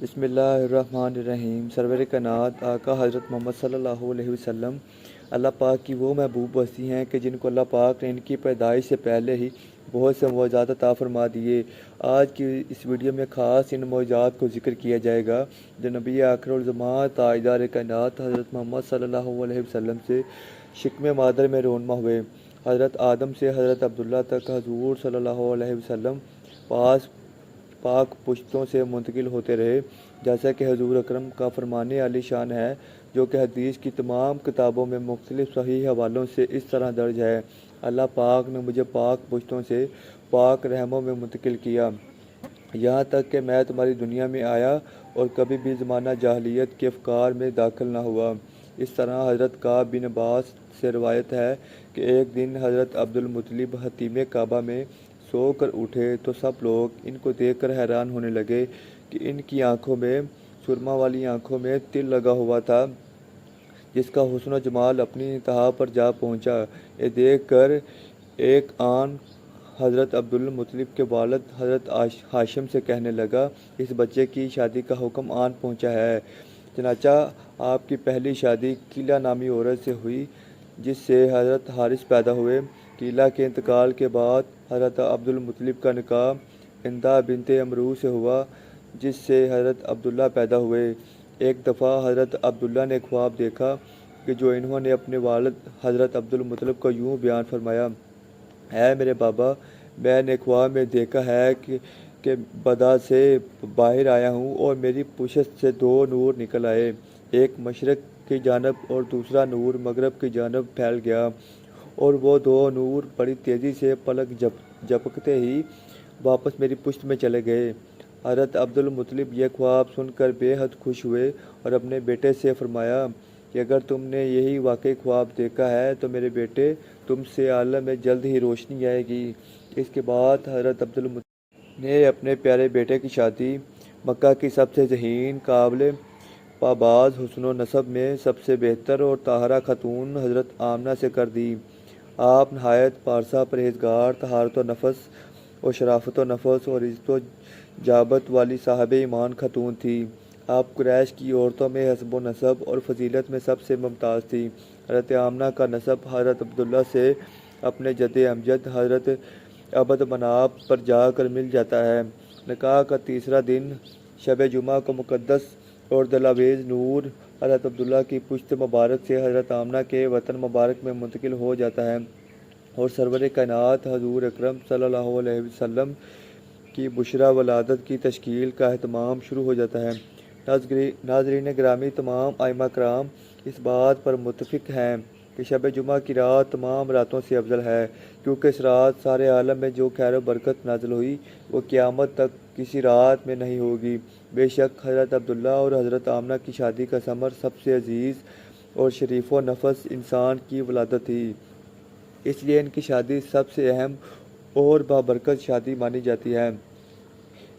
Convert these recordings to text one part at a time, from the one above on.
بسم اللہ الرحمن الرحیم۔ سرور کائنات آقا حضرت محمد صلی اللہ علیہ وسلم اللہ پاک کی وہ محبوب بستی ہیں کہ جن کو اللہ پاک نے ان کی پیدائش سے پہلے ہی بہت سے معجزات عطا فرما دیے۔ آج کی اس ویڈیو میں خاص ان معجزات کو ذکر کیا جائے گا جو نبی آخر الزمان تاجدار کائنات حضرت محمد صلی اللہ علیہ وسلم سے شکم مادر میں رونما ہوئے۔ حضرت آدم سے حضرت عبداللہ تک حضور صلی اللہ علیہ وسلم پاک پشتوں سے منتقل ہوتے رہے، جیسا کہ حضور اکرم کا فرمان عالی شان ہے جو کہ حدیث کی تمام کتابوں میں مختلف صحیح حوالوں سے اس طرح درج ہے: اللہ پاک نے مجھے پاک پشتوں سے پاک رحموں میں منتقل کیا یہاں تک کہ میں تمہاری دنیا میں آیا اور کبھی بھی زمانہ جاہلیت کے افکار میں داخل نہ ہوا۔ اس طرح حضرت کعب بن عباس سے روایت ہے کہ ایک دن حضرت عبد المطلب حتیم کعبہ میں سو کر اٹھے تو سب لوگ ان کو دیکھ کر حیران ہونے لگے کہ ان کی آنکھوں میں، سرما والی آنکھوں میں تل لگا ہوا تھا جس کا حسن و جمال اپنی انتہا پر جا پہنچا۔ یہ دیکھ کر ایک آن حضرت عبد المطلب کے والد حضرت ہاشم سے کہنے لگا، اس بچے کی شادی کا حکم آن پہنچا ہے۔ چنانچہ آپ کی پہلی شادی قیلہ نامی عورت سے ہوئی جس سے حضرت حارث پیدا ہوئے۔ قیلہ کے انتقال کے بعد حضرت عبد المطلب کا نکاح ہندہ بنت امرو سے ہوا جس سے حضرت عبداللہ پیدا ہوئے۔ ایک دفعہ حضرت عبداللہ نے خواب دیکھا کہ جو انہوں نے اپنے والد حضرت عبد المطلب کو یوں بیان فرمایا: اے میرے بابا، میں نے خواب میں دیکھا ہے کہ بدا سے باہر آیا ہوں اور میری پشت سے دو نور نکل آئے، ایک مشرق کی جانب اور دوسرا نور مغرب کی جانب پھیل گیا، اور وہ دو نور بڑی تیزی سے پلک جھپکتے ہی واپس میری پشت میں چلے گئے۔ حضرت عبد المطلب یہ خواب سن کر بے حد خوش ہوئے اور اپنے بیٹے سے فرمایا کہ اگر تم نے یہی واقعی خواب دیکھا ہے تو میرے بیٹے، تم سے عالم میں جلد ہی روشنی آئے گی۔ اس کے بعد حضرت عبد المطلب نے اپنے پیارے بیٹے کی شادی مکہ کی سب سے ذہین، قابل پاباز، حسن و نسب میں سب سے بہتر اور طاہرہ خاتون حضرت آمنہ سے کر دی۔ آپ نہایت پارسا، پرہیزگار، طہارت و نفس اور شرافت و نفس اور عزت و جابت والی صاحب ایمان خاتون تھی۔ آپ قریش کی عورتوں میں حسب و نسب اور فضیلت میں سب سے ممتاز تھی۔ حضرت آمنہ کا نسب حضرت عبداللہ سے اپنے جد امجد حضرت عبد مناف پر جا کر مل جاتا ہے۔ نکاح کا تیسرا دن شب جمعہ کو مقدس اور دلاویز نور حضرت عبداللہ کی پشت مبارک سے حضرت آمنہ کے وطن مبارک میں منتقل ہو جاتا ہے اور سرور کائنات حضور اکرم صلی اللہ علیہ وسلم کی بشرا ولادت کی تشکیل کا اہتمام شروع ہو جاتا ہے۔ ناظرین گرامی، تمام ائمہ کرام اس بات پر متفق ہیں کہ شب جمعہ کی رات تمام راتوں سے افضل ہے، کیونکہ اس رات سارے عالم میں جو خیر و برکت نازل ہوئی وہ قیامت تک کسی رات میں نہیں ہوگی۔ بے شک حضرت عبداللہ اور حضرت آمنہ کی شادی کا ثمر سب سے عزیز اور شریف و نفس انسان کی ولادت تھی، اس لیے ان کی شادی سب سے اہم اور بابرکت شادی مانی جاتی ہے۔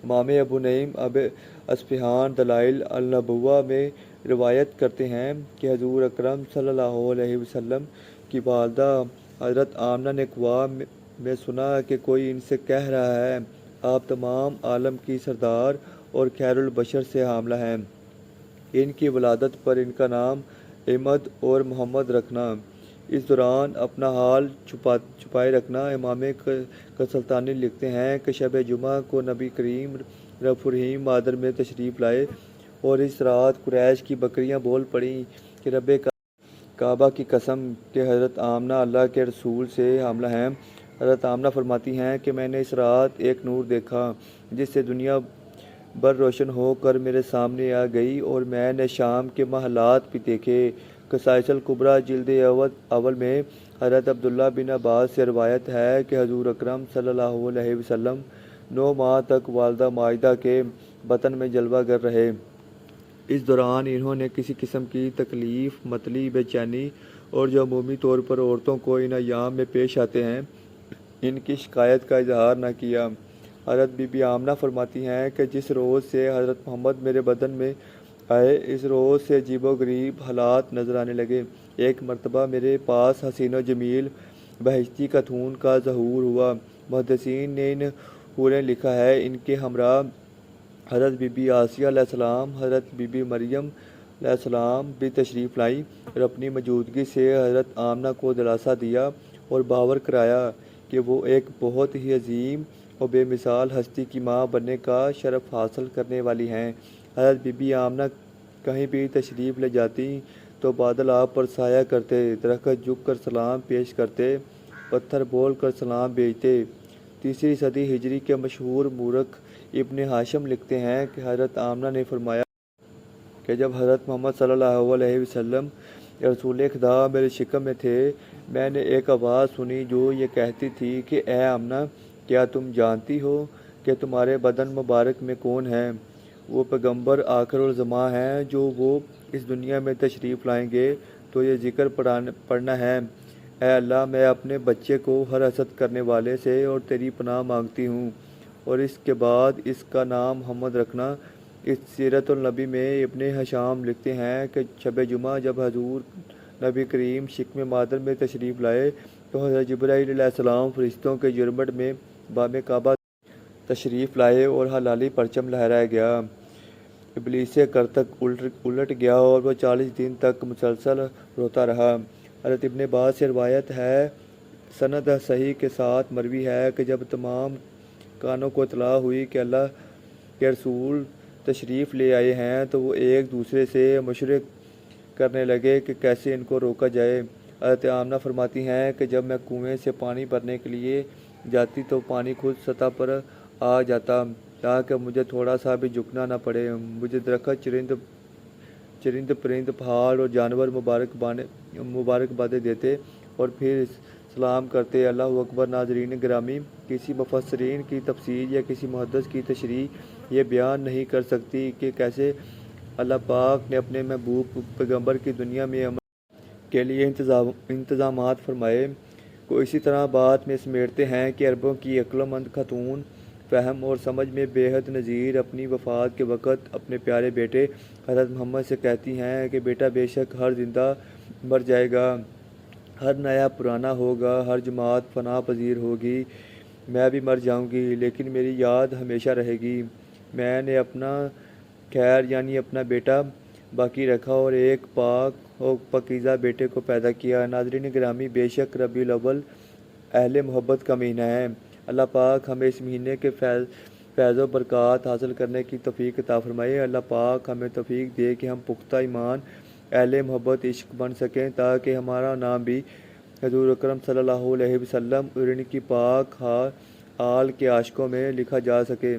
امام ابو نعیم ابو اصفہان دلائل النبوہ میں روایت کرتے ہیں کہ حضور اکرم صلی اللہ علیہ وسلم کی والدہ حضرت آمنہ نے خواب میں سنا کہ کوئی ان سے کہہ رہا ہے، آپ تمام عالم کی سردار اور خیر البشر سے حاملہ ہیں، ان کی ولادت پر ان کا نام احمد اور محمد رکھنا، اس دوران اپنا حال چھپائے رکھنا۔ امام کسلطانی لکھتے ہیں کہ شب جمعہ کو نبی کریم رف الرحیم مادر میں تشریف لائے اور اس رات قریش کی بکریاں بول پڑیں کہ رب کعبہ کی قسم کہ حضرت آمنہ اللہ کے رسول سے حاملہ ہیں۔ حضرت آمنہ فرماتی ہیں کہ میں نے اس رات ایک نور دیکھا جس سے دنیا بر روشن ہو کر میرے سامنے آ گئی اور میں نے شام کے محلات بھی دیکھے۔ قصائص الکبریٰ جلد اول میں حضرت عبداللہ بن عباس سے روایت ہے کہ حضور اکرم صلی اللہ علیہ وسلم 9 ماہ تک والدہ ماجدہ کے بطن میں جلوہ گر رہے۔ اس دوران انہوں نے کسی قسم کی تکلیف، متلی، بے چینی اور جو عمومی طور پر عورتوں کو ان ایام میں پیش آتے ہیں، ان کی شکایت کا اظہار نہ کیا۔ حضرت بی بی آمنہ فرماتی ہیں کہ جس روز سے حضرت محمد میرے بدن میں آئے اس روز سے عجیب و غریب حالات نظر آنے لگے۔ ایک مرتبہ میرے پاس حسین و جمیل بہشتی خاتون کا ظہور ہوا۔ محدثین نے ان حوریں لکھا ہے ان کے ہمراہ حضرت بی بی آسیہ علیہ السلام حضرت بی بی مریم علیہ السلام بھی تشریف لائیں اور اپنی موجودگی سے حضرت آمنہ کو دلاسا دیا اور باور کرایا کہ وہ ایک بہت ہی عظیم اور بے مثال ہستی کی ماں بننے کا شرف حاصل کرنے والی ہیں۔ حضرت بی بی آمنہ کہیں بھی تشریف لے جاتی تو بادل آپ پر سایہ کرتے، درخت جھک کر سلام پیش کرتے، پتھر بول کر سلام بھیجتے۔ تیسری صدی ہجری کے مشہور مورخ ابن ہاشم لکھتے ہیں کہ حضرت آمنہ نے فرمایا کہ جب حضرت محمد صلی اللہ علیہ وسلم رسول خدا میرے شکم میں تھے، میں نے ایک آواز سنی جو یہ کہتی تھی کہ اے آمنہ، کیا تم جانتی ہو کہ تمہارے بدن مبارک میں کون ہے؟ وہ پیغمبر آخر الزماں ہیں جو وہ اس دنیا میں تشریف لائیں گے تو یہ ذکر پڑھنا ہے: اے اللہ، میں اپنے بچے کو ہر حسد کرنے والے سے اور تیری پناہ مانگتی ہوں، اور اس کے بعد اس کا نام محمد رکھنا۔ اس سیرت النبی میں ابن ہشام لکھتے ہیں کہ شب جمعہ جب حضور نبی کریم شکم مادر میں تشریف لائے تو حضرت جبرائیل علیہ السلام فرشتوں کے جرمٹ میں بام کعبہ تشریف لائے اور ہلالی پرچم لہرایا گیا۔ ابلیس کرتک الٹ گیا اور وہ 40 دن تک مسلسل روتا رہا۔ حضرت ابن عباس سے روایت ہے، سند صحیح کے ساتھ مروی ہے کہ جب تمام کانوں کو اطلاع ہوئی کہ اللہ کے رسول تشریف لے آئے ہیں تو وہ ایک دوسرے سے مشورے کرنے لگے کہ کیسے ان کو روکا جائے۔ حضرت آمنہ فرماتی ہیں کہ جب میں کنویں سے پانی بھرنے کے لیے جاتی تو پانی خود سطح پر آ جاتا تاکہ مجھے تھوڑا سا بھی جھکنا نہ پڑے۔ مجھے درخت، چرند پرند، پہاڑ اور جانور مبارکبادیں دیتے اور پھر سلام کرتے۔ اللہ اکبر۔ ناظرین گرامی، کسی مفسرین کی تفسیر یا کسی محدث کی تشریح یہ بیان نہیں کر سکتی کہ کیسے اللہ پاک نے اپنے محبوب پیغمبر کی دنیا میں امن کے لیے انتظامات فرمائے کو اسی طرح بات میں سمیٹتے ہیں کہ عربوں کی عقلمند خاتون فہم اور سمجھ میں بے حد نظیر اپنی وفات کے وقت اپنے پیارے بیٹے حضرت محمد سے کہتی ہیں کہ بیٹا، بے شک ہر زندہ مر جائے گا، ہر نیا پرانا ہوگا، ہر جماعت فنا پذیر ہوگی، میں بھی مر جاؤں گی لیکن میری یاد ہمیشہ رہے گی۔ میں نے اپنا خیر یعنی اپنا بیٹا باقی رکھا اور ایک پاک اور پاکیزہ بیٹے کو پیدا کیا۔ ناظرین گرامی، بے شک ربیع الاول اہل محبت کا مہینہ ہے۔ اللہ پاک ہمیں اس مہینے کے فیض و برکات حاصل کرنے کی توفیق عطا فرمائے۔ اللہ پاک ہمیں توفیق دے کہ ہم پختہ ایمان اہل محبت عشق بن سکیں تاکہ ہمارا نام بھی حضور اکرم صلی اللہ علیہ وسلم اور ان کی پاک آل کے عاشقوں میں لکھا جا سکے۔